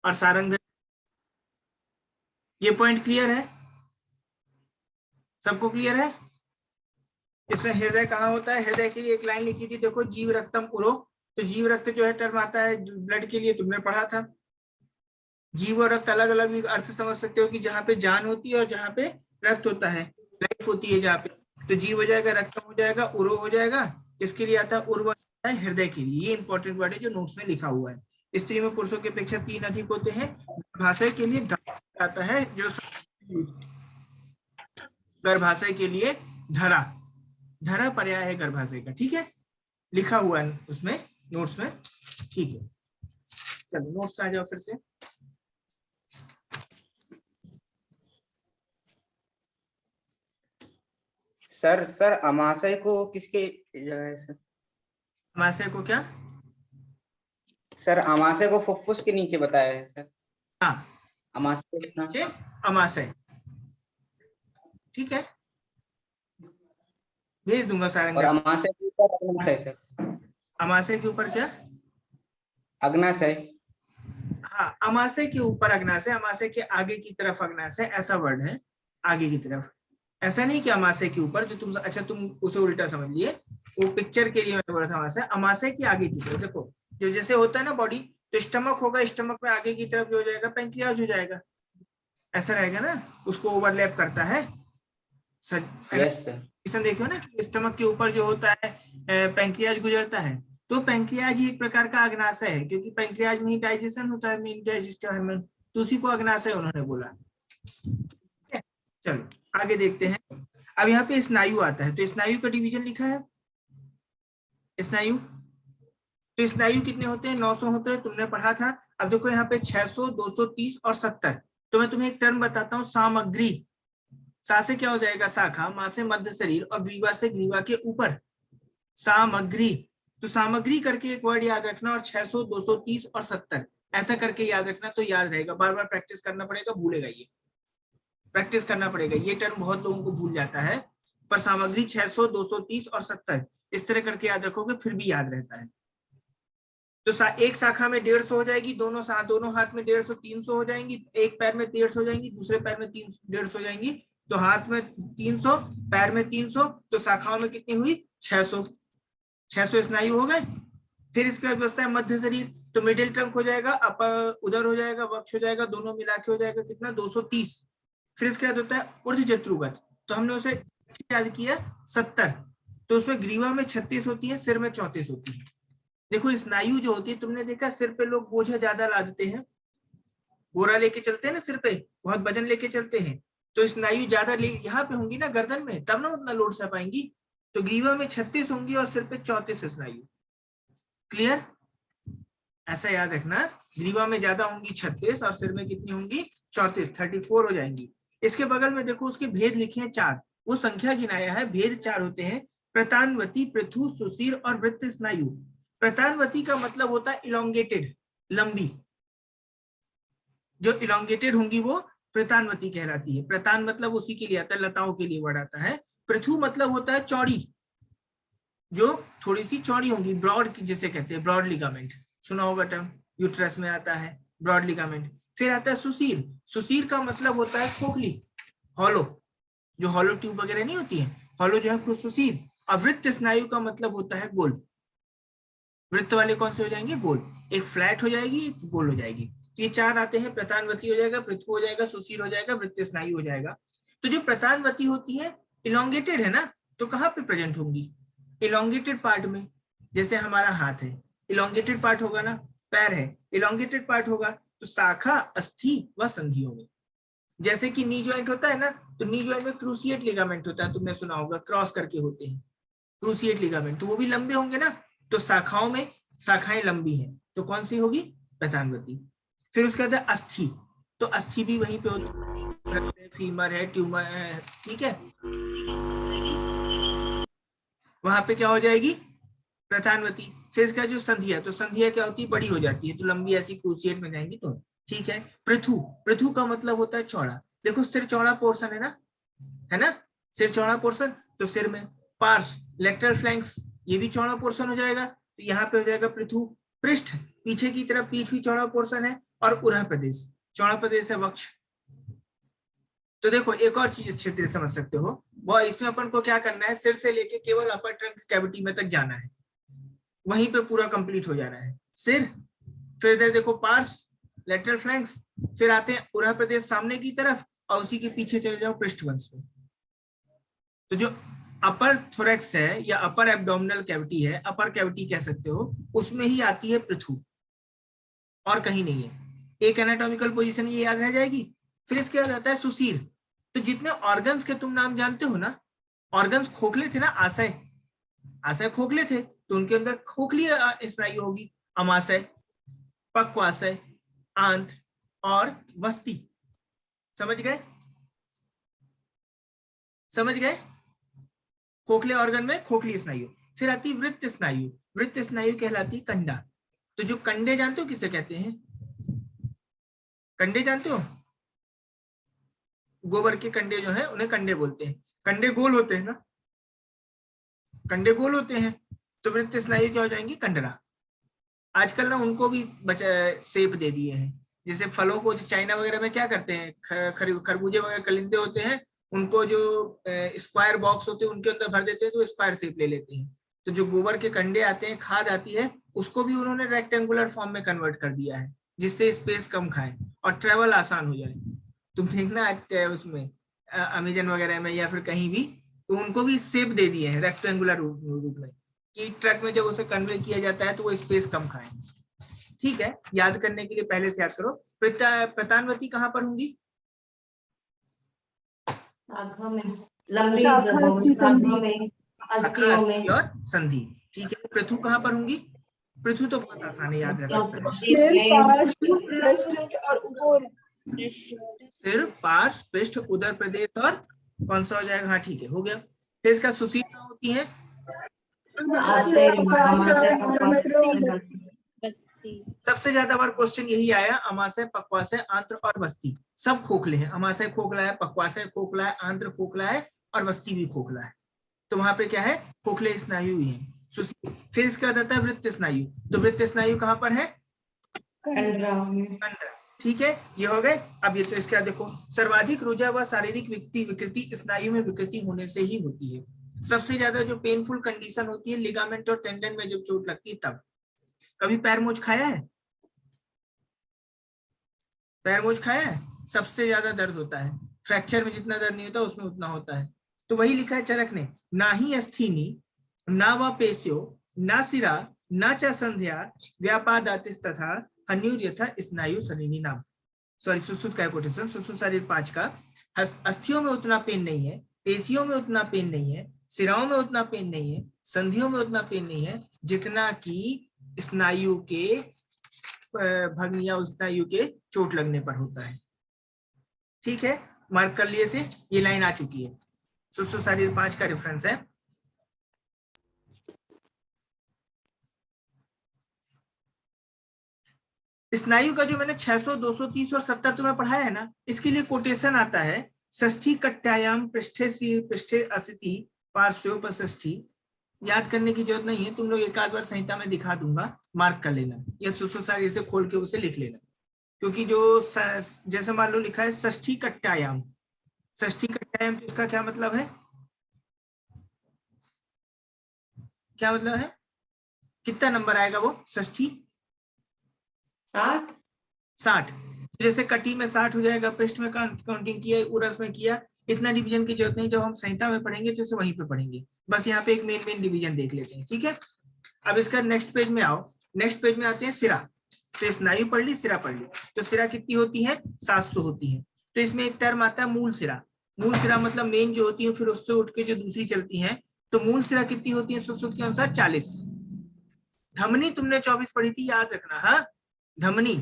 और सारंग। ये point clear है? सबको क्लियर है? इसमें हृदय कहाँ होता है? हृदय के लिए एक लाइन लिखी थी, देखो, जीव रक्तम उरो। तो जीव रक्त जो है टर्म आता है ब्लड के लिए, तुमने पढ़ा था। जीव और रक्त अलग अलग भी अर्थ समझ सकते हो कि जहाँ पे जान होती है और जहाँ पे रक्त होता है, लाइफ होती है जहाँ पे। तो जीव हो जाएगा, रक्तम हो जाएगा, उरो हो जाएगा। इसके लिए आता है उर्व, हृदय के लिए। ये इंपॉर्टेंट वर्ड है जो नोट्स में लिखा हुआ है। स्त्री में पुरुषों की अपेक्षा 3 अधिक होते हैं। गर्भाशय के लिए आता है जो गर्भाशय के लिए धरा, धरा पर्याय है गर्भाशय का। ठीक है, लिखा हुआ है उसमें नोट्स में। ठीक है, चलो नोट्स आ जाओ फिर से। सर अमाशय को किसके जगह है सर? अमाशय को क्या? सर अमाशय को फुफ्फुस के नीचे बताया है सर। हाँ, अमाशय नीचे अमाशय। ठीक है, भेज दूंगा सारंग। और अमाशय के ऊपर अग्नाशय सर। अमाशय के ऊपर क्या? अग्नाशय। हाँ, अमाशय के ऊपर अग्नाशय, अमाशय के आगे की तरफ अग्नाशय, ऐसा वर्ड है, आगे की तरफ। ऐसा नहीं कि अमाशय के ऊपर, जो तुम अच्छा तुम उसे उल्टा समझ लिए। वो पिक्चर के लिए मैंने बोला था अमाशय, अमाशय के आगे की तरफ। देखो, जो जैसे होता है ना बॉडी, तो स्टमक होगा, स्टमक में आगे की तरफ जो हो जाएगा पैंक्रियाज हो जाएगा, ऐसा रहेगा ना, उसको ओवरलैप करता है। Yes sir. देखो ना कि स्टमक के ऊपर जो होता है पैंक्रियाज गुजरता है, तो पैंक्रियाज ही एक प्रकार का अग्नाशय है, क्योंकि पैंक्रियाज में ही डाइजेशन होता है, मेन डाइजेस्टिव हार्मोन, तो उसी को अग्नाशय उन्होंने बोला। चलो आगे देखते हैं। अब यहाँ पे स्नायु आता है, तो स्नायु का डिवीजन लिखा है। स्नायु, तो स्नायु कितने होते हैं? 900 होते हैं, तुमने पढ़ा था। अब देखो यहाँ पे 600, 230 और 70। तो मैं तुम्हें एक टर्म बताता हूँ, सामग्री। सा से क्या हो जाएगा? शाखा, मां से मध्य शरीर, और ग्रीवा से ग्रीवा के ऊपर, सामग्री। तो सामग्री करके एक वर्ड याद रखना, और 600, 230 और 70 ऐसा करके याद रखना, तो याद रहेगा। बार बार प्रैक्टिस करना पड़ेगा, भूलेगा ये, प्रैक्टिस करना पड़ेगा। ये टर्म बहुत लोगों को भूल जाता है, पर सामग्री 600, 230 और 70 इस तरह करके याद रखोगे, फिर भी याद रहता है। तो एक शाखा में 150 हो जाएगी, दोनों हाथ में 150, 300 हो जाएंगी। एक पैर में 150 हो जाएंगी, दूसरे पैर में 150 हो जाएंगी। तो हाथ में 300, पैर में 300, तो शाखाओं में कितनी हुई? 600। 600 स्नायु हो गए। फिर इसके बाद बचता है मध्य शरीर, तो मिडिल ट्रंक हो जाएगा, उधर हो जाएगा, वक्ष हो जाएगा, दोनों मिला के हो जाएगा कितना? 230। फिर इसके बाद होता है ऊर्ध्व जत्रुगत, तो हमने उसे याद किया 70। तो उसमें ग्रीवा में 36 होती है, सिर में 34 होती है। देखो स्नायु जो होती है, तुमने देखा सिर पे लोग बोझा ज्यादा लादते हैं, बोरा लेके चलते हैं ना, सिर पे बहुत वजन लेके चलते हैं, तो स्नायु ज्यादा यहाँ पे होंगी ना गर्दन में, तब ना उतना लोड सह पाएंगी। तो ग्रीवा में 36 होंगी और सिर पे 34 स्नायु। क्लियर? ऐसा याद रखना, ग्रीवा में ज्यादा होंगी 36 और सिर में कितनी होंगी? 34, 34 हो जाएंगी। इसके बगल में देखो उसके भेद लिखे हैं 4, वो संख्या गिनाया है, भेद 4 होते हैं। प्रतानवती, पृथु, सुशीर और वृत्त स्नायु। प्रतानवती का मतलब होता है इलोंगेटेड, लंबी। जो इलोंगेटेड होंगी वो प्रतानवती कहलाती है। प्रतान मतलब उसी के लिए आता है, लताओं के लिए वर्ड आता है। पृथु मतलब होता है चौड़ी, जो थोड़ी सी चौड़ी होंगी, ब्रॉड जिसे कहते हैं, ब्रॉड लिगामेंट, सुना होगा टर्म, यूट्रस में आता है ब्रॉड लिगामेंट। फिर आता है सुशीर, सुशीर का मतलब होता है खोखली, हॉलो, जो हॉलो ट्यूब वगैरह नहीं होती है, हॉलो जो है सुशीर। और वृत्त स्नायु का मतलब होता है गोल। वृत्त वाले कौन से हो जाएंगे? गोल, एक फ्लैट हो जाएगी, एक गोल हो जाएगी। तो ये 4 आते हैं, प्रतानवती हो जाएगा, पृथु हो जाएगा, सुशीर हो जाएगा, वृत्त स्नायु हो जाएगा। तो जो प्रतानवती होती है इलोंगेटेड है ना, तो कहाँ पे प्रेजेंट होंगी? इलोंगेटेड पार्ट में। जैसे हमारा हाथ है, इलोंगेटेड पार्ट होगा ना, पैर है, इलोंगेटेड पार्ट होगा, तो शाखा, अस्थि व संधियों में। जैसे कि नी ज्वाइंट होता है ना, तो नी ज्वाइंट में क्रूसिएट लिगामेंट होता है, तुमने सुना होगा, क्रॉस करके होते हैं क्रूसिएट लिगामेंट, तो वो भी लंबे होंगे ना। तो शाखाओं में शाखाएं लंबी हैं, तो कौन सी होगी? प्रतानवती। फिर उसके बाद अस्थि, तो अस्थि भी वहीं पे होती है, फीमर है, ट्यूमर है, ठीक है, वहां पे क्या हो जाएगी? प्रतानवती। फिर इसका जो संधिया, तो संधिया क्या होती है? बड़ी हो जाती है, तो लंबी ऐसी क्रूसिएट में जाएंगी तो ठीक है। पृथु, पृथु का मतलब होता है चौड़ा। देखो सिर चौड़ा पोर्शन है ना, है ना, सिर चौड़ा पोर्शन, तो सिर में पार्श्व, लेटरल फ्लैंक्स, ये भी चौड़ा पोर्शन हो जाएगा, तो यहाँ पे हो जाएगा पृथु। पृष्ठ, पीछे की तरफ पीठ भी चौड़ा पोर्शन है, और उरह प्रदेश, चौड़ा प्रदेश है वक्ष। तो देखो एक और चीज अच्छे तरह समझ सकते हो, वो इसमें अपन को क्या करना है, सिर से लेके केवल अपर ट्रंक कैविटी में तक जाना है, वहीं पे पूरा कंप्लीट हो जाना है सिर। फिर इधर देखो पार्स, लेटरल फ्लैंक्स, फिर आते हैं उरह प्रदेश सामने की तरफ, और उसी के पीछे चले जाओ पृष्ठवंश में। तो जो अपर थोरैक्स है या अपर एब्डोमिनल कैविटी है, अपर कैविटी कह सकते हो, उसमें ही आती है पृथु, और कहीं नहीं है। एक एनाटॉमिकल पोजीशन ये याद रह जाएगी। फिर इसके बाद आता है सुशीर। तो जितने ऑर्गन्स के तुम नाम जानते हो ना, ऑर्गन्स खोखले थे ना, आशय, आशय खोखले थे, तो उनके अंदर खोखली स्नायु होगी, अमाशय, पक्वाशय, आंत्र और वस्ती। समझ गए, समझ गए? खोखले ऑर्गन में खोखली स्नायु। फिर आती वृत्त स्नायु, वृत्त स्नायु कहलाती कंडा। तो जो कंडे जानते हो किसे कहते हैं? कंडे जानते हो? गोबर के कंडे जो है उन्हें कंडे बोलते हैं। कंडे गोल होते हैं ना, कंडे गोल होते हैं, तो वृत्त स्नायु क्या हो जाएंगी? कंडरा। आजकल ना उनको भी शेप दे दिए हैं, जैसे फलों को जो चाइना वगैरह में क्या करते हैं, खरबूजे वगैरह कलिंदे होते हैं, उनको जो स्क्वायर बॉक्स होते हैं उनके अंदर भर देते हैं तो स्क्वायर शेप ले लेते हैं। तो जो गोबर के कंडे आते हैं, खाद आती है, उसको भी उन्होंने रेक्टेंगुलर फॉर्म में कन्वर्ट कर दिया है, जिससे स्पेस कम खाए और ट्रेवल आसान हो जाए। तुम देखना उसमें अमेजन वगैरह में या फिर कहीं भी, तो उनको भी शेप दे दिए हैं रेक्टेंगुलर रूप में, कि ट्रक में जब उसे कन्वे किया जाता है तो वो स्पेस कम खाए। ठीक है, याद करने के लिए पहले से याद करो। प्रतानवती कहाँ पर होंगी? लंबी अस्थि और संधि। ठीक है, पृथु कहाँ पर होंगी? पृथु तो बहुत आसान है, याद रह सकता है। सिर, पार्श्व, पृष्ठ, उदर प्रदेश और कौन सा हो जाएगा? हाँ ठीक है, हो गया। फिर इसका सुशील कहाँ होती है? सबसे ज्यादा बार क्वेश्चन यही आया, अमाशय, पक्वाशय, आंत्र और वस्ती। सब खोखले हैं, अमाशय खोखला है, पक्वाशय खोखला है, आंत्र खोखला है और वस्ती भी खोखला है। तो वहां पे क्या है? खोखले स्नायु ही है। फिर इसके बाद आता है वृत्त स्नायु। तो वृत्त स्नायु कहाँ पर है? कंडरा। ठीक है, ये हो गए। अब ये तो इसके बाद देखो, सर्वाधिक रुझा व शारीरिक विकृति स्नायु में विकृति होने से ही होती है। सबसे ज्यादा जो पेनफुल कंडीशन होती है लिगामेंट और टेंडन में जब चोट लगती है तब। कभी पैर मोच खाया है? पैर मोच खाया है? सबसे ज्यादा दर्द होता है। फ्रैक्चर में जितना दर्द नहीं होता उसमें उतना होता है। तो वही लिखा है चरक ने, ना ही अस्थीनी, ना व पेश्यो, ना सिरा, ना च संध्या व्यापादातिस तथा हन्यूर यथा स्नायु सनिनी नाम। सॉरी, सुश्रुत का कोटेशन, सुश्रुत शरीर 5 का। अस्थियों में उतना पेन नहीं है, पेशियों में उतना पेन नहीं है, सिराओं में उतना पेन नहीं है, संधियों में उतना पेन नहीं है, जितना कि स्नायु के भग्न या स्नायु के चोट लगने पर होता है। ठीक है, मार्क कर लिए से, ये लाइन आ चुकी है, सुश्रुत शरीर 5 का रेफरेंस है। स्नायु का जो मैंने 600, 230 और 70 तुम्हें पढ़ाया है ना, इसके लिए कोटेशन आता है, षष्ठी कट्यायाम पृष्ठे अस्ति पार्श्वोपष्ठी। याद करने की जरूरत नहीं है, तुम लोग एक आध बार संहिता में दिखा दूंगा, मार्क कर लेना, या सुश्रुत शरीर से खोल के उसे लिख लेना। क्योंकि जो जैसे मान लो लिखा है षष्ठी कट्यायाम, षष्ठी कट्यायाम, तो इसका क्या मतलब है? क्या मतलब है? कितना नंबर आएगा वो? षष्ठी 60। जैसे कटी में 60 हो जाएगा, पृष्ठ में काउंटिंग किया, उरस में किया, इतना डिवीजन की जरूरत नहीं। जब हम संहिता में पढ़ेंगे तो इसे वहीं पे पढ़ेंगे। बस यहाँ पे एक मेन डिवीजन देख लेते हैं। ठीक है, अब इसका नेक्स्ट पेज में आओ। नेक्स्ट पेज में आते हैं सिरा। तो स्नायु पढ़ ली, सिरा पढ़ ली। तो सिरा कितनी होती है? 700 होती है। तो इसमें एक टर्म आता है मूल सिरा। मूल सिरा मतलब मेन जो होती है, फिर उससे उठ के जो दूसरी चलती है। तो मूल सिरा कितनी होती है सुश्रुत के अनुसार? 40। धमनी तुमने 24 पढ़ी थी, याद रखना। हाँ, धमनी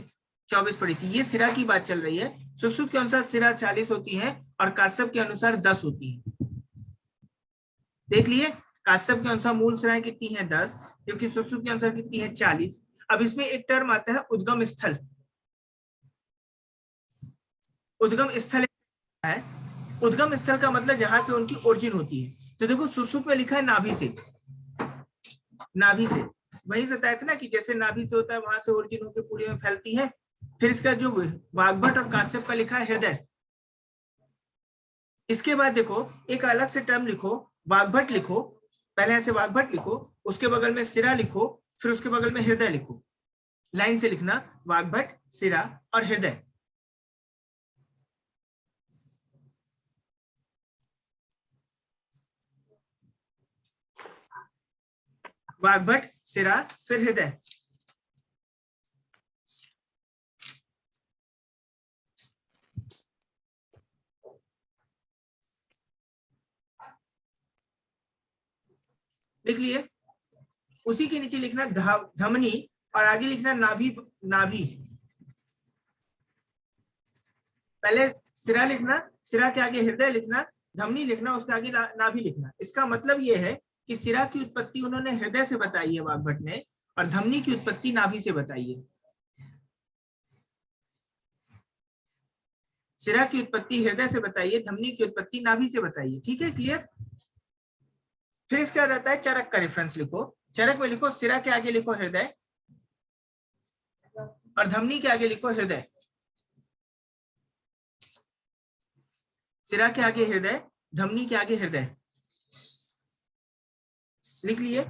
24 पढ़ी थी। ये सिरा की बात चल रही है। सुश्रुत के अनुसार सिरा 40 होती है और काश्यप के अनुसार 10 होती है। देख लिए, काश्यप के अनुसार मूल सिराएं कितनी है? 10, क्योंकि सुश्रुत के अनुसार कितनी है? 40। अब इसमें एक टर्म आता है उद्गम स्थल। उद्गम स्थल है, उद्गम स्थल का मतलब जहां से उनकी ओरिजिन होती है। तो देखो सुश्रुत में लिखा है नाभि से, नाभि से। वही बताया था ना कि जैसे नाभि से होता है, वहां से ओरिजिन होकर पूरी में फैलती है। फिर इसका जो वाग्भट और काश्यप का लिखा है हृदय। इसके बाद देखो एक अलग से टर्म लिखो, वाग्भट लिखो, पहले ऐसे वाग्भट लिखो, उसके बगल में सिरा लिखो, फिर उसके बगल में हृदय लिखो। लाइन से लिखना, वाग्भट, सिरा और हृदय। वाग्भट, सिरा, फिर हृदय। लिख लिए। उसी के नीचे लिखना धमनी और आगे लिखना नाभि। नाभि पहले सिरा लिखना, सिरा के आगे हृदय लिखना, धमनी लिखना, उसके आगे नाभि लिखना। इसका मतलब यह है कि सिरा की उत्पत्ति उन्होंने हृदय से बताई है वाग्भट ने, और धमनी की उत्पत्ति नाभि से बताई है। सिरा की उत्पत्ति हृदय से बताइए, धमनी की उत्पत्ति नाभि से बताइए। ठीक है, क्लियर। फिर इसके बाद आता है चरक का रेफरेंस लिखो। चरक में लिखो सिरा के आगे लिखो हृदय और धमनी के आगे लिखो हृदय। सिरा के आगे हृदय, धमनी के आगे हृदय। लिख लिए।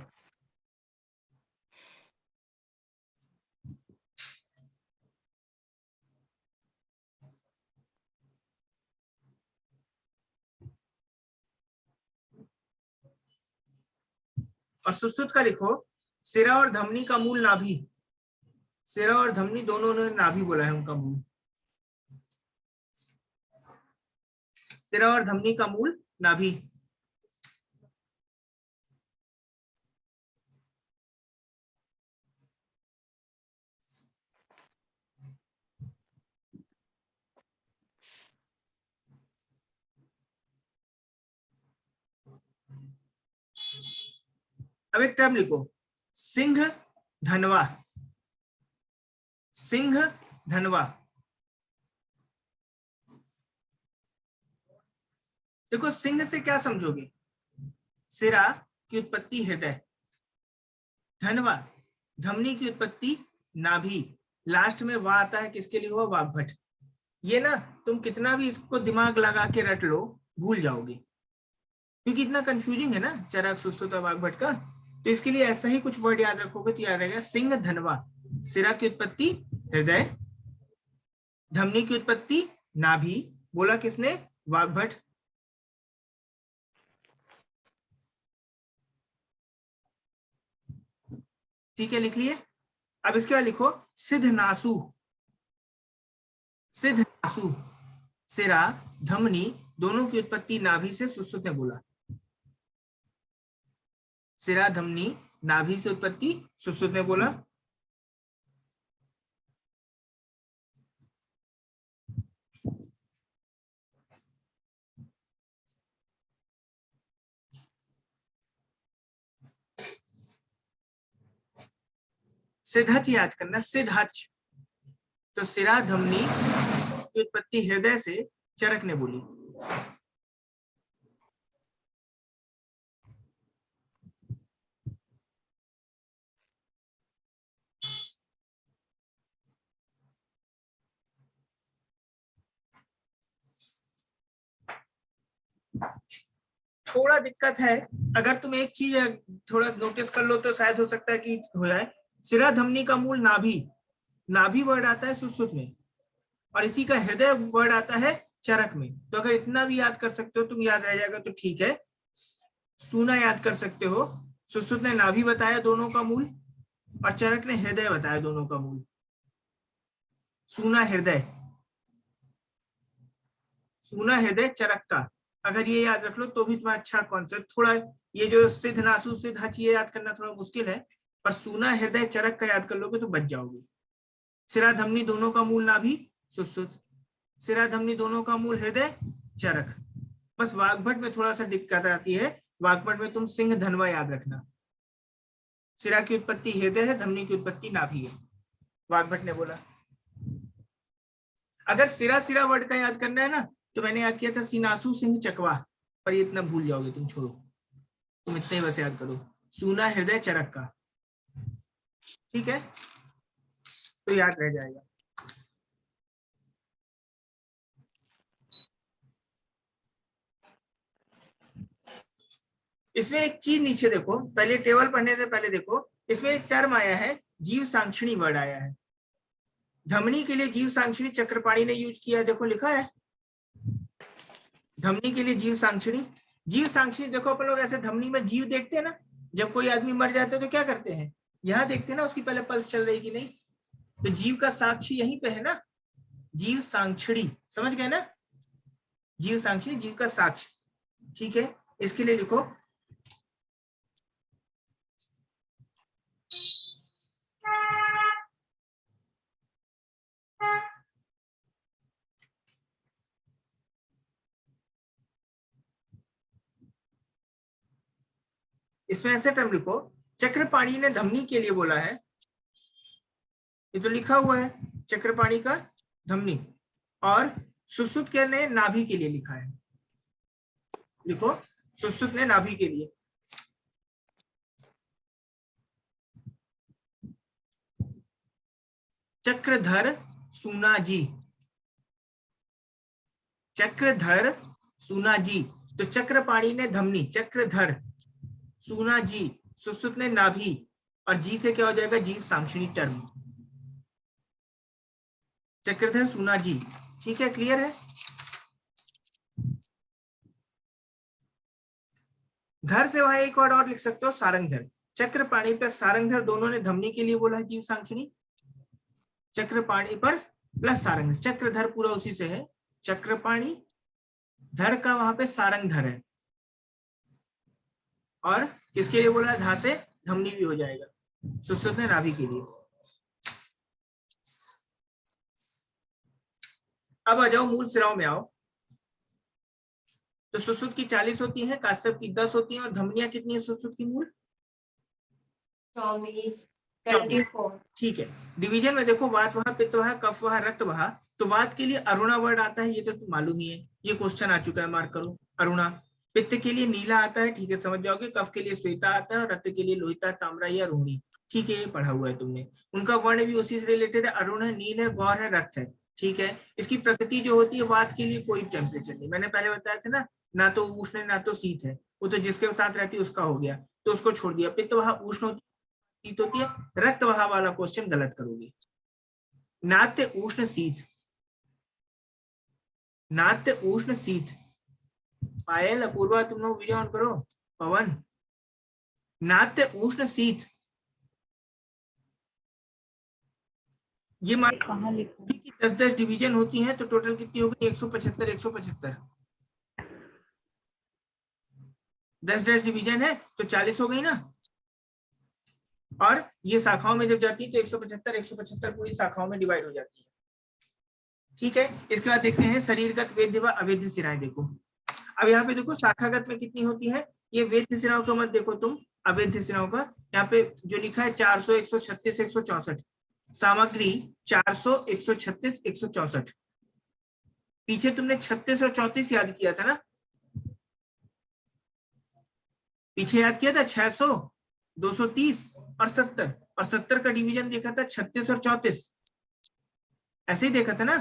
और सुश्रुत का लिखो सिरा और धमनी का मूल नाभि। सिरा और धमनी दोनों ने नाभि बोला है उनका मूल। सिरा और धमनी का मूल नाभि। अब एक टर्म लिखो सिंह धनवा। सिंह धनवा। देखो सिंह से क्या समझोगे? सिरा की उत्पत्ति हृदय, धनवा धमनी की उत्पत्ति नाभि, लास्ट में वा आता है किसके लिए हुआ? वाग्भट। ये ना तुम कितना भी इसको दिमाग लगा के रट लो भूल जाओगे, क्योंकि इतना कंफ्यूजिंग है ना चरक सुश्रुत और वाग्भट का। तो इसके लिए ऐसा ही कुछ वर्ड याद रखोगे तो याद रहेगा। सिंह धनवा, सिरा की उत्पत्ति हृदय, धमनी की उत्पत्ति नाभि, बोला किसने? वाग्भट। ठीक है, लिख लिए। अब इसके बाद लिखो सिद्धनासु। सिद्धनासु, सिरा धमनी दोनों की उत्पत्ति नाभि से सुश्रुत ने बोला। सिरा धमनी नाभि से उत्पत्ति सुश्रुत ने बोला। सिद्धच याद करना, सिद्धच। तो सिरा धमनी की उत्पत्ति हृदय से चरक ने बोली। थोड़ा दिक्कत है, अगर तुम एक चीज थोड़ा नोटिस कर लो तो शायद हो सकता है कि हो जाए। सिरा धमनी का मूल नाभि, नाभि वर्ड आता है सुश्रुत में, और इसी का हृदय वर्ड आता है चरक में। तो अगर इतना भी याद कर सकते हो तुम, याद रह जाएगा तो ठीक है। सूना याद कर सकते हो। सुश्रुत ने नाभि बताया दोनों का मूल, और चरक ने हृदय बताया दोनों का मूल। सूना हृदय, सूना हृदय चरक का, अगर ये याद रख लो तो भी तुम्हारा अच्छा कॉन्सेप्ट। थोड़ा ये जो सिद्ध नासु सिद्ध हच ये याद करना थोड़ा मुश्किल है, पर सूना हृदय चरक का याद कर लोगे तो बच जाओगे। सिरा धमनी दोनों का मूल नाभि सुश्रुत, सिरा धमनी दोनों का मूल हृदय चरक। बस वाग्भट में थोड़ा सा दिक्कत आती है। वाग्भट में तुम सिंह धनवा याद रखना। सिरा की उत्पत्ति हृदय है, धमनी की उत्पत्ति नाभि है, वाग्भट ने बोला। अगर सिरा सिरा वर्ड का याद करना है ना तो मैंने याद किया था सीनासु सिंह चकवा, पर ये इतना भूल जाओगे तुम, छोड़ो, तुम इतना ही बस याद करो सूना हृदय चरक का। ठीक है, तो याद रह जाएगा। इसमें एक चीज नीचे देखो, पहले टेबल पढ़ने से पहले देखो, इसमें एक टर्म आया है, जीव सांक्षिणी वर्ड आया है। धमनी के लिए जीव सांक्षिणी चक्रपाणी ने यूज किया है, देखो लिखा है धमनी के लिए जीव सांक्षिणी। जीव सांक्षिणी देखो अपन लोग ऐसे धमनी में जीव देखते हैं ना, जब कोई आदमी मर जाता है तो क्या करते हैं, यहाँ देखते हैं ना उसकी पहले पल्स चल रही कि नहीं, तो जीव का साक्षी यहीं पे है ना, जीव सांक्षिणी, समझ गए ना, जीव सांक्षिणी जीव का साक्ष्य। ठीक है, इसके लिए लिखो इसमें ऐसे टर्म लिखो, चक्रपाणी ने धमनी के लिए बोला है, ये तो लिखा हुआ है चक्रपाणी का धमनी, और सुश्रुत ने नाभि के लिए लिखा है, लिखो सुश्रुत ने नाभि के लिए। चक्रधर सूनाजी, चक्रधर सूनाजी, तो चक्रपाणी ने धमनी, चक्रधर सूनाजी, सुश्रुत ने नाभि, और जी से क्या हो जाएगा, जी सांक्षिणी टर्म, चक्रधर सूनाजी। ठीक है, क्लियर है। धर से वहां एक वर्ड और लिख सकते हो, सारंगधर। चक्रपाणी प्लस सारंगधर दोनों ने धमनी के लिए बोला है जीव सांक्षिणी, चक्रपाणी पर प्लस सारंगधर, चक्रधर पूरा उसी से है, चक्रपाणी, धर का वहां पे सारंगधर है, और किसके लिए बोला है, धा से धमनी भी हो जाएगा, सुश्रुत ने नाभि के लिए। अब आ जाओ मूल सिराओं में आओ, तो सुश्रुत की 40 होती है, काश्यप की 10 होती है, और धमनियां कितनी है सुश्रुत की मूल, 24। ठीक है। डिवीजन में देखो, वात वहा, पित्त वहा, कफ वहा, रक्त वहा, तो वात के लिए अरुणा वर्ड आता है, ये तो मालूम ही है, ये क्वेश्चन आ चुका है, मार्क करो अरुणा। पित्त के लिए नीला आता है, ठीक है समझ जाओगे। कफ के लिए श्वेता आता है, और रक्त के लिए लोहिता, ताम्रा या रोहिणी, ठीक है ये पढ़ा हुआ है तुमने। उनका वर्ण भी उसी से रिलेटेड है, अरुण है, नील है, गौर है, रक्त है, ठीक है। इसकी प्रकृति जो होती है, वात के लिए कोई टेम्परेचर नहीं, मैंने पहले बताया था ना तो उष्ण ना तो शीत है, वो तो जिसके साथ रहती है उसका हो गया, तो उसको छोड़ दिया। पित्त वहा उष्ण होती है, रक्त वहा वाला क्वेश्चन गलत करोगे। नाट्य उष्ण शीत, नाट्य उष्ण शीत, पायल अपूर्वा तुम लोग वीडियो ऑन करो, पवन, नाट्य उष्ण शीत, ये कहाँ लिखा 10-10 डिवीजन होती हैं, तो टोटल कितनी होगी, 175 175, 10 डिवीजन है तो 40 हो गई ना, और ये शाखाओं में जब जाती है तो 175 175 पूरी शाखाओं में डिवाइड हो जाती है, ठीक है। इसके बाद देखते हैं शरीरगत वेद्य व अवेद्य सिराएं। देखो अब यहाँ पे देखो शाखागत में कितनी होती है, ये वेद्य सिराओं का मत देखो तुम, अवेद्य सिराओं का यहाँ पे जो लिखा है 400 136 164, सामग्री 400 136 164, पीछे तुमने 36 और 34 याद किया था ना, पीछे याद किया था 600 230 और 70, और 70 का डिवीजन देखा था 36 और 34, ऐसे ही देखा था ना।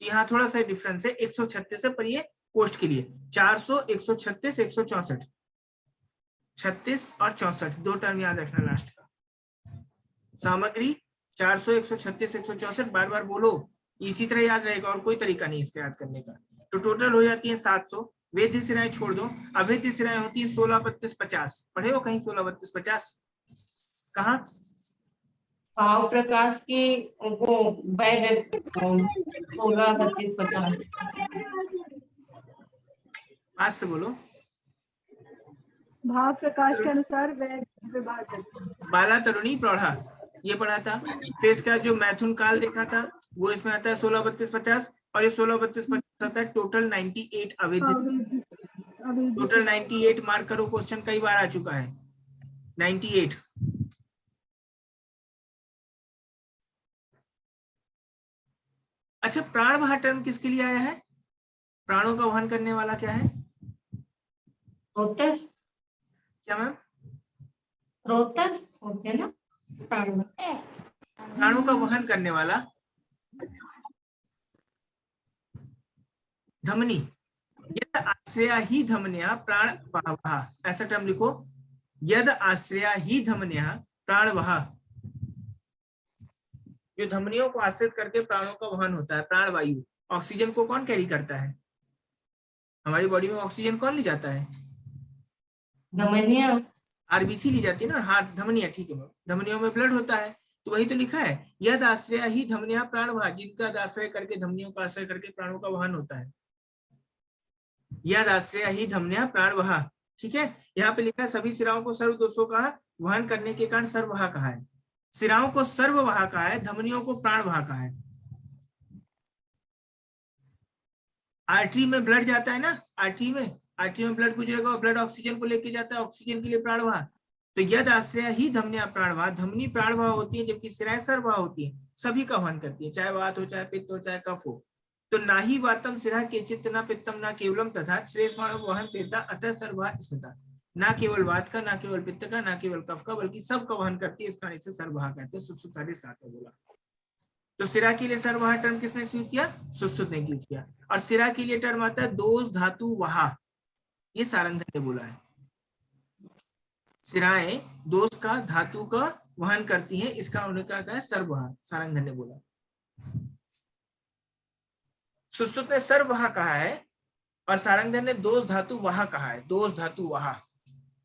यहाँ थोड़ा सा डिफरेंस है, 136 है, पर ये पोस्ट के लिए 400 136 164, 36 और 64 दो टर्म याद रखना लास्ट का। सामग्री 400 136 164, बार बार बोलो, इसी तरह याद रहेगा, और कोई तरीका नहीं इसका याद करने का। तो टोटल हो जाती है 700। वेद्य सिराएं छोड़ दो, अवेद्य सिराएं होती है 16 32 50, पढ़े हो कहीं 16 32 50, कहाँ? भाव प्रकाश की वो 16 32 50। आज से बोलो। भाव प्रकाश के अनुसार वह विभाग करते हैं। बाला तरुणी प्रौढ़ा ये पढ़ा था। फिर इसका जो मैथुन काल देखा था वो इसमें आता है 16 32 50, और ये 16 32 50 आता है टोटल 98 अवेद्य, टोटल 98 मार्क करो, क्वेश्चन कई बार आ चुका है 98। अच्छा, प्राण वहा टर्म किसके लिए आया है, प्राणों का वहन करने वाला क्या है, रोटस, क्या मैम? रोटस होते हैं ना प्राण। प्राणों का वहन करने वाला धमनी, ये आश्रया ही धमन्या प्राण वहा, ऐसा टर्म लिखो, यद आश्रया ही धमन्या प्राण वहा, जो धमनियों को आश्रित करके प्राणों का वहन होता है, प्राण वायु। ऑक्सीजन को कौन कैरी करता है? हमारी बॉडी में ऑक्सीजन कौन ले जाता है? धमनिया। आरबीसी ली जाती है ना, हार्ट धमनिया, ठीक है, धमनियों में ब्लड होता है, तो वही तो लिखा है, यद आश्रय ही धमनिया प्राण वहा, जिनका आश्रय करके, धमनियों का आश्रय करके प्राणों का वहन होता है, यद आश्रय ही धमनिया प्राण वहा। ठीक है, यहाँ पे लिखा है सभी सिराओं को सर्व दोषों का वहन करने के कारण सर्ववाह कहा है। सिराओं को सर्ववाह कहा है, धमनियों को प्राणवाह कहा है। आर्टरी में ब्लड जाता है ना, आर्टरी में ब्लड गुजरेगा और ब्लड ऑक्सीजन को लेके जाता है, ऑक्सीजन के लिए प्राणवाह। तो यद आश्रय ही धमनिया प्राणवाह, धमनी प्राणवाह होती है, जबकि सिराएं सर्ववाह होती है, सभी का वहन करती है, चाहे वात हो, चाहे पित्त हो, चाहे कफ हो। तो ना ही वातम सिरा केचित न पित्तम न केवलम तथा श्रेष्ठ मानव वहन देता, अतः सर्ववाह स्मृता। ना केवल वात का, ना केवल पित्त का, ना केवल कफ का, बल्कि सब का वहन करती है, इस कारण इसे सर्ववाह कहते हैं। सुश्रुत 7.5 में बोला। तो सिरा के लिए सर्ववाह टर्म किसने यूज किया? सुश्रुत ने यूज किया। और सिरा के लिए टर्म आता है दोष धातु वहा, ये सारंगधर ने बोला है। सिराएं दोष का, धातु का वहन करती हैं, इसका उन्होंने कहा है सर्ववाह, सारंगधर ने बोला। सुश्रुत ने सर्ववाह कहा है और सारंगधर ने दोष धातु वहा कहा है, दोष धातु वहा,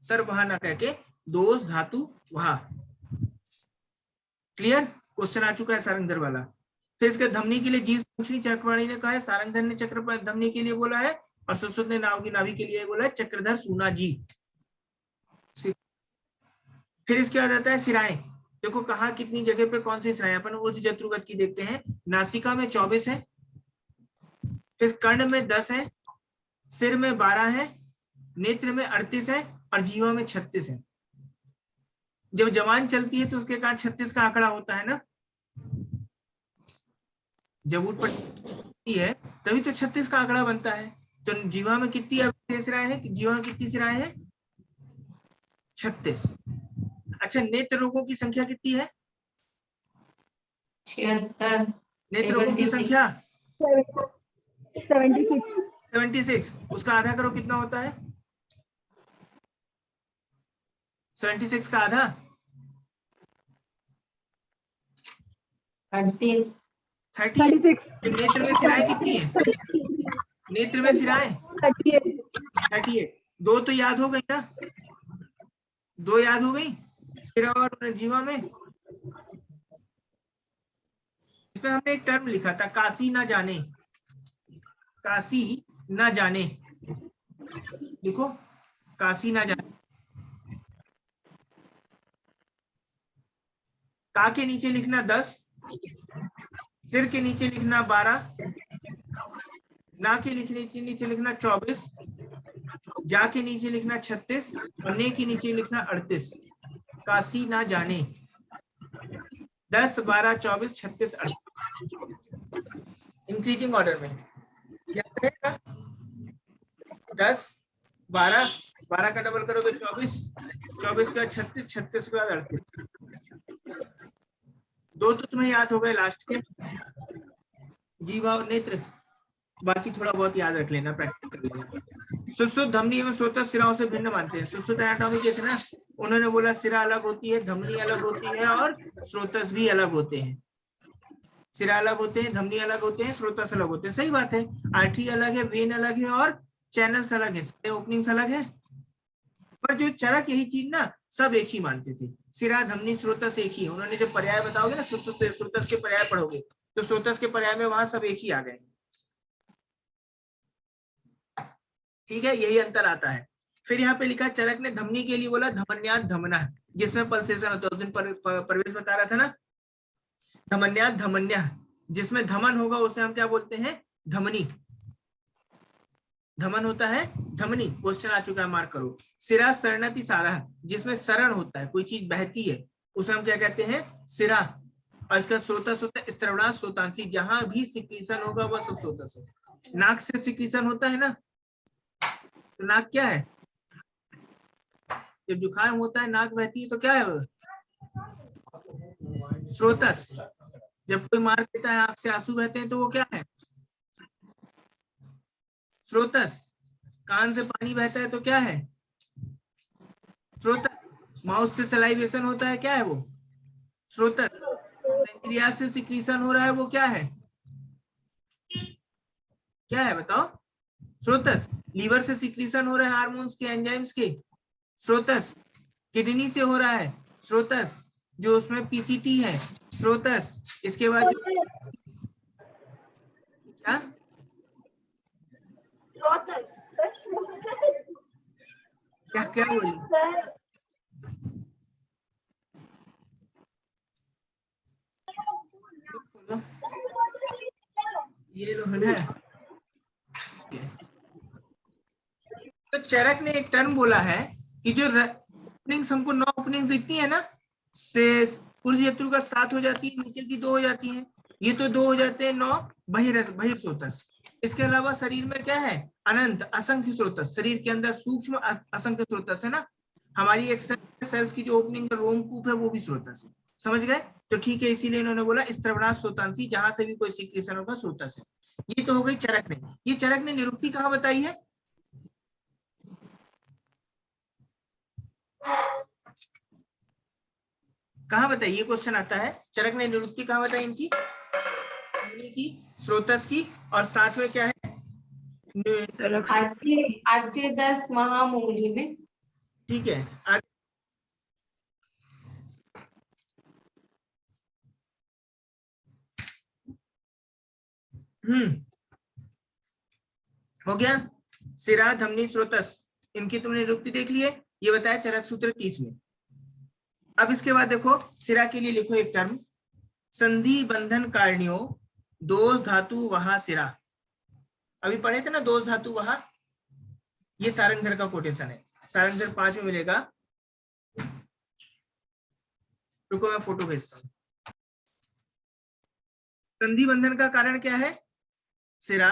सर्ववाह ना कह के दोष धातु वहा। क्लियर? क्वेश्चन आ चुका है सारंगधर वाला। फिर इसके धमनी के लिए जीव चक्रवाणी ने कहा है, सारंगधर ने चक्र धमनी के लिए बोला है और सुश्रुत ने नाव की नाभि के लिए बोला है चक्रधर सूना जी। फिर इसके बाद आता है सिराएं। देखो कहा कितनी जगह पे कौन सी सिराएं, अपन उच्च जत्रुगत की देखते हैं। नासिका में 24 है, फिर कर्ण में 10 है, सिर में 12 है, नेत्र में 38 है और जीवा में 36 है। जब जवान चलती है तो उसके कारण 36 का आंकड़ा होता है ना, जब उठ पड़ती है तभी तो 36 का आंकड़ा बनता है। तो जीवा में कितनी सिराएं है? जीवा में कितनी सिराएं है? 36। अच्छा, नेत्र रोगों की संख्या कितनी है? 76। नेत्र रोगों की संख्या 76। उसका आधा करो, कितना होता है? 76 का आधा 36। नेत्र में सिराएं कितनी है? नेत्र में सिराएं 38। 2 तो याद हो गई ना, 2 याद हो गई सिरा और जीवा में। इसमें हमने एक टर्म लिखा था, काशी ना जाने, काशी ना जाने, लिखो काशी ना जाने। का के नीचे लिखना 10, सिर के नीचे लिखना 12, ना के नीचे लिखना 24, जा के नीचे लिखना 36 और ने के नीचे लिखना 38। काशी ना जाने 10, 12, 24, 36, 38 इंक्रीजिंग ऑर्डर में। याद रहेगा? 10, 12, 12 का डबल करोगे 24, 24 का 36, 36 का 38। 2 तो तुम्हें याद हो गए लास्ट के, जीवा और नेत्र, बाकी थोड़ा बहुत याद रख लेना, प्रैक्टिस कर लेना। सुश्रुत धमनी एवं स्रोतस सिराओं से भिन्न मानते हैं। सुश्रुत एनाटॉमी के थे ना, उन्होंने बोला सिरा अलग होती है, धमनी अलग होती है और स्रोतस भी अलग होते हैं। सिरा अलग होते हैं, धमनी अलग होते हैं, स्रोतस अलग होते हैं। सही बात है, आर्टरी अलग है, वेन अलग है और चैनल्स अलग है, ओपनिंग्स अलग है। पर जो चरक यही चीज ना सब एक ही मानते थे, सिरा धमनी स्रोतस एक ही है। उन्होंने जब पर्याय बताओगे ना, स्रोतस के पर्याय पढ़ोगे तो स्रोतस के पर्याय में वहां सब एक ही आ गए। ठीक है, यही अंतर आता है। फिर यहाँ पे लिखा चरक ने धमनी के लिए बोला धमन्यात धमना, जिसमें पल्सेशन होता है। उस दिन परवेश बता रहा था ना, धमन्यात धमन्या, जिसमें धमन होगा उसे हम क्या बोलते हैं? धमनी। धमन होता है धमनी। क्वेश्चन आ चुका है, मार्क करो। सिरा सरनति सारा, जिसमें सरण होता है, कोई चीज बहती है, उसे हम क्या कहते हैं? सिरा। और इसका स्रोतस होता है स्त्रवणा स्रोतांसी, जहां भी सिक्रीशन होगा वह सब स्रोतस है। नाक से सिक्रीशन होता है ना, तो नाक क्या है? जब जुकाम होता है नाक बहती है तो क्या है? स्रोतस। जब कोई मार देता है आंख से आंसू बहते हैं तो वो क्या है? स्रोतस। कान से पानी बहता है तो क्या है? स्रोतस। माउथ से सलाइवेशन होता है, क्या है वो? स्रोतस। पैंक्रियास से सिक्रीशन हो रहा है, वो क्या है? क्या है बताओ? स्रोतस। लीवर से सिक्रीशन हो रहा है हार्मोन्स के, एंजाइम्स के, स्रोतस। किडनी से हो रहा है, स्रोतस, जो उसमें पीसीटी है, स्रोतस। इसके बाद क्या? क्या क्या बोली? ये लो है। तो चरक ने एक टर्म बोला है कि जो ओपनिंग्स हमको 9 ओपनिंग्स दिखती है ना, से पुरुषयत्रु का 7 हो जाती है, नीचे की 2 हो जाती है, ये तो 2 हो जाते हैं 9 बहिर्स्रोतस। इसके अलावा शरीर में क्या है? अनंत असंख्य स्रोतस। शरीर के अंदर सूक्ष्म असंख्य स्रोतस है ना। हमारी एक सेल्स की जो ओपनिंग है, रोमकूप है, वो भी स्रोतस है। समझ गए? तो ठीक है, इसीलिए इन्होंने बोला स्त्रवणात् स्रोतांसी, जहां से भी कोई सीक्रेशन होगा स्रोतस है। ये तो हो गई चरक ने। ये चरक ने निरुक्ति कहाँ बताई है? कहाँ बताइए? ये क्वेश्चन आता है, चरक ने निरुक्ति कहाँ बताई इनकी? की, स्रोतस की, और साथ में क्या है? आद्य 10 महामूली में। ठीक है, हो गया। सिरा, धमनी, स्रोतस, इनकी तुमने निरुक्ति देख ली है। ये बताया चरक सूत्र 30 में। अब इसके बाद देखो, सिरा के लिए लिखो एक टर्म, संधि बंधन कारणियों दोष धातु वहा सिरा। अभी पढ़े थे ना दोष धातु वहा, ये सारंगधर का कोटेशन है। सारंगधर 5 में मिलेगा। रुको मैं फोटो भेजता हूँ। संधि बंधन का कारण क्या है? सिरा।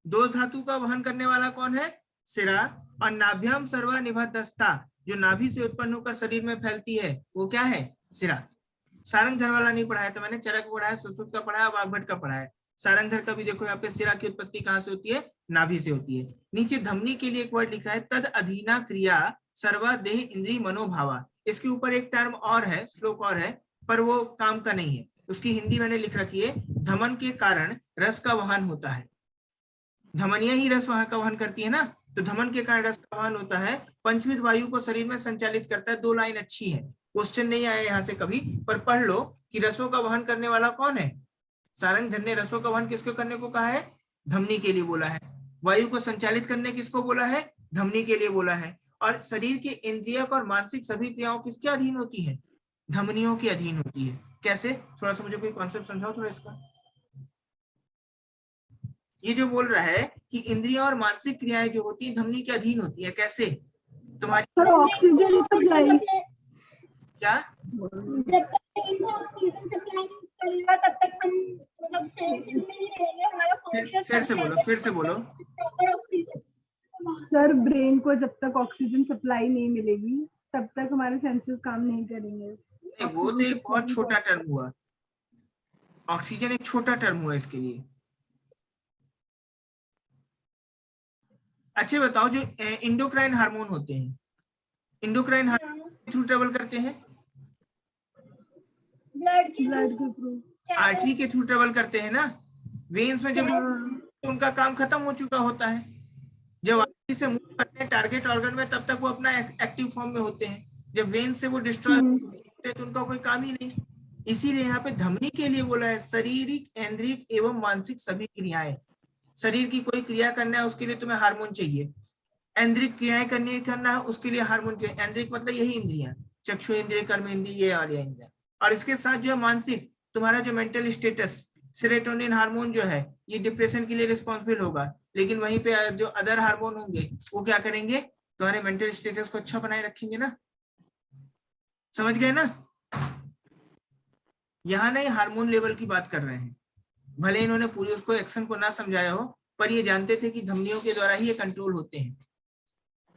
दोष धातु का वहन करने वाला कौन है? सिरा। और नाभ्याम सर्वा निबद्धस्था, जो नाभि से उत्पन्न होकर शरीर में फैलती है, वो क्या है? सिरा। सारंगधर वाला नहीं पढ़ाया था मैंने, चरक पढ़ा है, सुश्रुत का पढ़ा है, वाग्भट का पढ़ा है। सारंगधर का भी देखो यहाँ पे सिरा की उत्पत्ति कहाँ से होती है? नाभि से होती है। नीचे धमनी के लिए एक वर्ड लिखा है, तद अधीना क्रिया सर्वा देह इंद्रिय मनोभावा। इसके ऊपर एक टर्म और है, श्लोक और है, पर वो काम का नहीं है। उसकी हिंदी मैंने लिख रखी है, धमन के कारण रस का वहन होता है। धमनियां ही रस वहां का वहन करती है ना, तो धमन के कारण रस का वहन होता है, पंचविध वायु को शरीर में संचालित करता है। 2 लाइन अच्छी है, क्वेश्चन नहीं आया यहाँ से कभी, पर पढ़ लो कि रसों का वहन करने वाला कौन है? सारंगधर ने रसों का वहन किसको करने को कहा है? धमनी के लिए बोला है। वायु को संचालित करने किसको बोला है? धमनी के लिए बोला है। और शरीर के इंद्रियक और मानसिक सभी क्रियाओं किसके अधीन होती है? धमनियों के अधीन होती है। कैसे? थोड़ा सा मुझे कोई कॉन्सेप्ट समझाओ थोड़ा इसका। ये जो बोल रहा है कि इंद्रियां और मानसिक क्रियाएं जो होती है धमनी के अधीन होती है, कैसे? तुम्हारी ऑक्सीजन सप्लाई, क्या? जब तक ऑक्सीजन सप्लाई नहीं करेगा तब तक हम मतलब सेंसेस में ही रहेंगे। हमारा फिर से बोलो, फिर से बोलो। Proper oxygen. सर ब्रेन को जब तक ऑक्सीजन सप्लाई नहीं मिलेगी तब तक हमारे सेंसेस काम नहीं करेंगे। वो तो एक बहुत छोटा टर्म हुआ, ऑक्सीजन एक छोटा टर्म हुआ इसके लिए। अच्छा बताओ, जो इंडोक्राइन हार्मोन होते हैं, इंडोक्राइन हार्मोन थ्रू ट्रेवल करते हैं? ब्लड के थ्रू, आर्टरी के थ्रू ट्रेवल करते हैं ना। वेन्स में जब उनका काम खत्म हो चुका होता है, जब आर्टरी से मूव करते हैं टारगेट ऑर्गन में, तब तक वो अपना एक्टिव फॉर्म में होते हैं। जब वेन से वो डिस्ट्रॉय होते हैं तो उनका कोई काम ही नहीं। इसीलिए यहाँ पे धमनी के लिए बोला है, शारीरिक, ऐन्द्रिक एवं मानसिक सभी क्रियाएं। शरीर की कोई क्रिया करना है उसके लिए तुम्हें हार्मोन चाहिए, ऐन्द्रिक क्रियाएं करना है उसके लिए हार्मोन चाहिए। ऐन्द्रिक मतलब यही इंद्रियां, चक्षु इंद्रिय, कर्म इंद्रिय, ये वाली इंद्रियां। और इसके साथ जो है मानसिक, तुम्हारा जो मेंटल स्टेटस, सेरोटोनिन हार्मोन जो है, ये डिप्रेशन के लिए रिस्पॉन्सिबल होगा। लेकिन वहीं पे जो अदर हार्मोन होंगे वो क्या करेंगे? तुम्हारे मेंटल स्टेटस को अच्छा बनाए रखेंगे ना। समझ गए ना? यहाँ नहीं हार्मोन लेवल की बात कर रहे हैं। भले इन्होंने पूरी उसको एक्शन को ना समझाया हो, पर ये जानते थे कि धमनियों के द्वारा ही ये कंट्रोल होते हैं।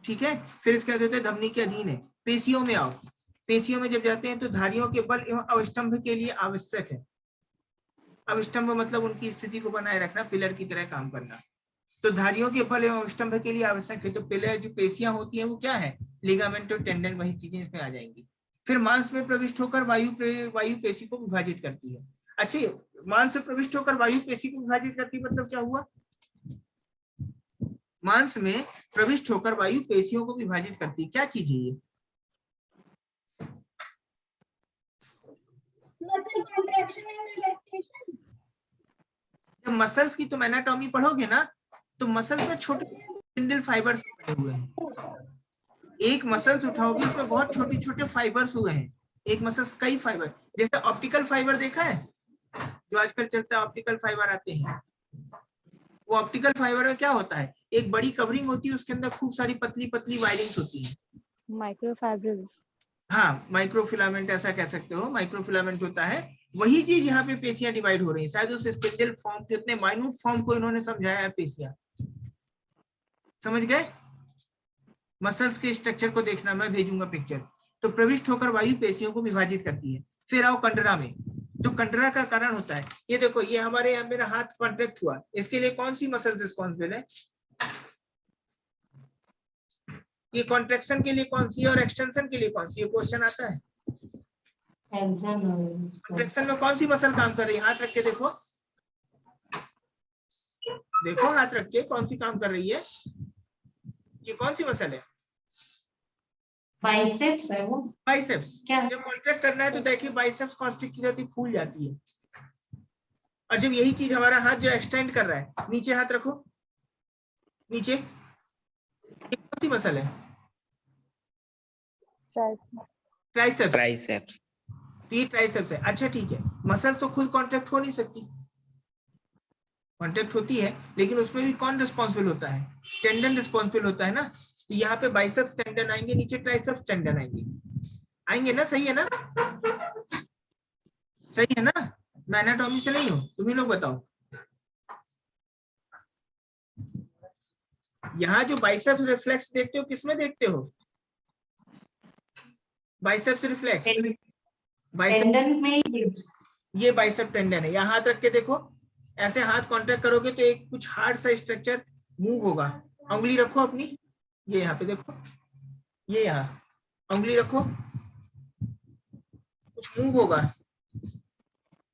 ठीक है, फिर इसके कहते हैं धमनी के अधीन है। पेशियों में आओ, पेशियों में जब जाते हैं तो धारियों के बल एवं अवस्तंभ के लिए आवश्यक है। अवस्तंभ मतलब उनकी स्थिति को बनाए रखना, पिलर की तरह काम करना। तो धारियों के फल एवं स्तंभ के लिए आवश्यक है। तो पहले जो पेशियां होती हैं वो क्या है, लिगामेंट और टेंडन, वही चीजें इसमें आ जाएंगी। फिर मांस में प्रविष्ट होकर वायु पेशी को विभाजित करती है। अच्छा, मांस में प्रविष्ट होकर वायु पेशी को विभाजित करती है मतलब क्या हुआ, मांस में प्रविष्ट होकर वायु पेशियों को विभाजित करती है, क्या चीज है ये? Muscle contraction and relaxation. जब मसल्स की तुम एनाटॉमी पढ़ोगे ना, तो मसल्स में छोटे स्पिंडल फाइबर्स बने हुए हैं। एक मसल्स उठाओगे उसमें बहुत छोटे छोटे फाइबर्स हुए हैं, एक मसल्स कई फाइबर, जैसे ऑप्टिकल फाइबर देखा है जो आजकल चलता है, ऑप्टिकल फाइबर आते हैं। वो ऑप्टिकल फाइबर में क्या होता है, एक बड़ी कवरिंग होती है, उसके अंदर खूब सारी पतली पतली वायरिंग्स होती है, माइक्रोफाइब्रिल। हाँ माइक्रोफिलामेंट ऐसा कह सकते हो, माइक्रोफिलामेंट होता है। वही चीज यहाँ पे पेशियां डिवाइड हो रही है, शायद उस स्पिंडल फॉर्म के इतने माइन्यूट फॉर्म को इन्होंने समझाया है पेशियां। समझ गए? मसल्स के स्ट्रक्चर को देखना, मैं भेजूंगा पिक्चर। तो प्रविष्ट होकर वायु पेशियों को विभाजित करती है। फिर आओ कंडरा में, तो कंडरा का कारण होता है, ये देखो ये हमारे यहाँ मेरा हाथ कॉन्ट्रैक्ट हुआ, इसके लिए कौन सी मसल्स रिस्पॉन्सिबल है, ये कॉन्ट्रैक्शन के लिए कौन सी और एक्सटेंशन के लिए कौन सी, ये क्वेश्चन आता है। कॉन्ट्रैक्शन में कौन सी मसल काम कर रही है, हाथ रख के देखो, देखो हाथ रख के कौन सी काम कर रही है, ये कौन सी मसल है, बाइसेप्स है वो। बाइसेप्स। क्या? जब कॉन्ट्रैक्ट करना है तो देखिए बाइसेप्स कॉन्स्ट्रिक्ट हो जाती है, फूल जाती है। और जब यही चीज हमारा हाथ जो एक्सटेंड कर रहा है, नीचे हाथ रखो, नीचे, ये कौन सी मसल है, ट्राइसेप्स। ट्राइसेप्स। तो ये ट्राइसेप्स है। अच्छा ठीक है, मसल तो खुद कॉन्ट्रैक्ट हो नहीं सकती, कॉन्ट्रैक्ट होती है लेकिन उसमें भी कौन रिस्पॉन्सिबल होता है, टेंडन रिस्पॉन्सिबल होता है ना। तो यहाँ पे बाइसेप्स टेंडन आएंगे, नीचे ट्राइसेप्स टेंडन आएंगे, आएंगे ना, सही है ना, सही है ना। मैं एनाटॉमी से नहीं हूं, तुम ही लोग बताओ। यहाँ जो बाइसेप्स रिफ्लेक्स देखते हो किसमें देखते हो, बाइसेप्स रिफ्लेक्स, टेंडन में ही। ये बाइसेप टेंडन है। यहाँ हाथ रख के देखो, ऐसे हाथ कांटेक्ट करोगे तो एक कुछ हार्ड सा स्ट्रक्चर मूव होगा। उंगली रखो अपनी, ये यहाँ पे देखो, ये यहाँ उंगली रखो, कुछ मूव होगा,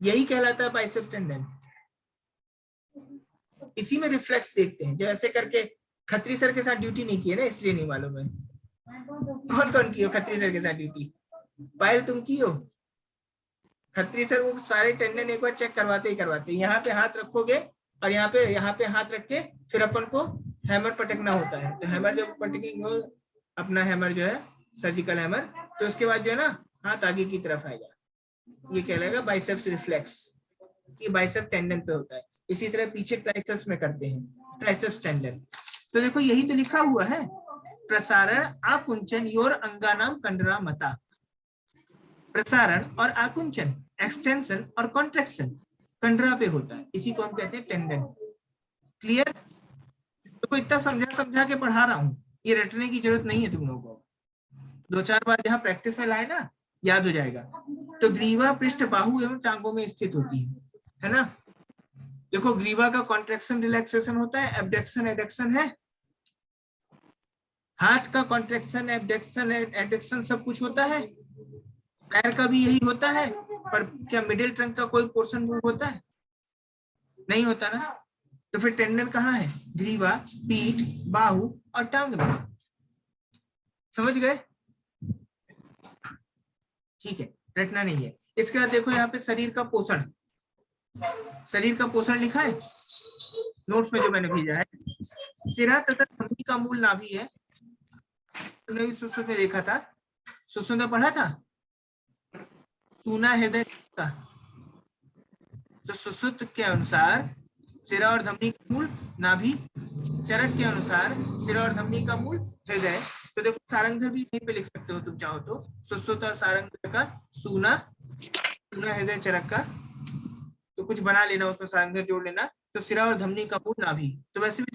यही कहलाता है बाइसेप टेंडन। इसी में रिफ्लेक्स देखते हैं। जब ऐसे करके, खत्री सर के साथ ड्यूटी नहीं की है ना, इसलिए नहीं मालूम है। कौन कौन की हो खत्री सर के साथ ड्यूटी, पायल तुम की हो, खत्री सर वो सारे टेंडन एक बार चेक करवाते ही करवाते। यहाँ पे हाथ रखोगे और यहाँ पे हाथ रख के फिर अपन को हैमर पटकना होता है। तो हैमर जब पटकेंगे, अपना हैमर जो है सर्जिकल हैमर, तो उसके बाद जो है ना हाथ आगे की तरफ आएगा, ये कहलाएगा बाइसेप्स रिफ्लेक्स। ये बाइसेप टेंडन पे होता है। इसी तरह पीछे ट्राइसेप्स में करते हैं, ट्राइसेप्स टेंडन। तो देखो यही तो लिखा हुआ है, प्रसारण आकुंचन योर अंगानाम कंडरा मता। प्रसारण और आकुंचन, एक्सटेंशन और कॉन्ट्रैक्शन कंडरा पे होता है, इसी को हम कहते हैं टेंडन। क्लियर? तो इतना समझा के पढ़ा रहा हूँ, ये रटने की जरूरत नहीं है तुम लोगों को। 2-4 बार जहाँ प्रैक्टिस में लाए ना, याद हो जाएगा। तो ग्रीवा पृष्ठ बाहु एवं टांगों में स्थित होती है ना। देखो ग्रीवा का कॉन्ट्रैक्शन रिलैक्सेशन होता है, एब्डक्शन एडक्शन है, हाथ का कॉन्ट्रैक्शन एब्डक्शन एडक्शन सब कुछ होता है, पैर का भी यही होता है। पर क्या मिडिल ट्रंक का कोई पोर्शन मूव होता है? नहीं होता ना। तो फिर टेंडन कहाँ है? ग्रीवा, पीठ, बाहु और टांग में। समझ गए? ठीक है, रटना नहीं है। इसके बाद देखो यहाँ पे शरीर का पोषण, शरीर का पोषण लिखा है नोट्स में जो मैंने भेजा है। सिरा तथा धमनी का मूल नाभि है, तुमने भी सुश्रुत में देखा था, सुश्रुत में पढ़ा था, सूना हृदय का। तो सुश्रुत के अनुसार सिरा और धमनी का मूल नाभि, चरक के अनुसार सिरा और धमनी का मूल हृदय। तो देखो सारंगधर भी यहीं पे लिख सकते हो तुम चाहो तो, सुश्रुत और सारंगधर का सूना हृदय चरक का, तो कुछ बना लेना उसमें सारंगधर जोड़ लेना। तो सिरा और धमनी का मूल नाभि, तो वैसे भी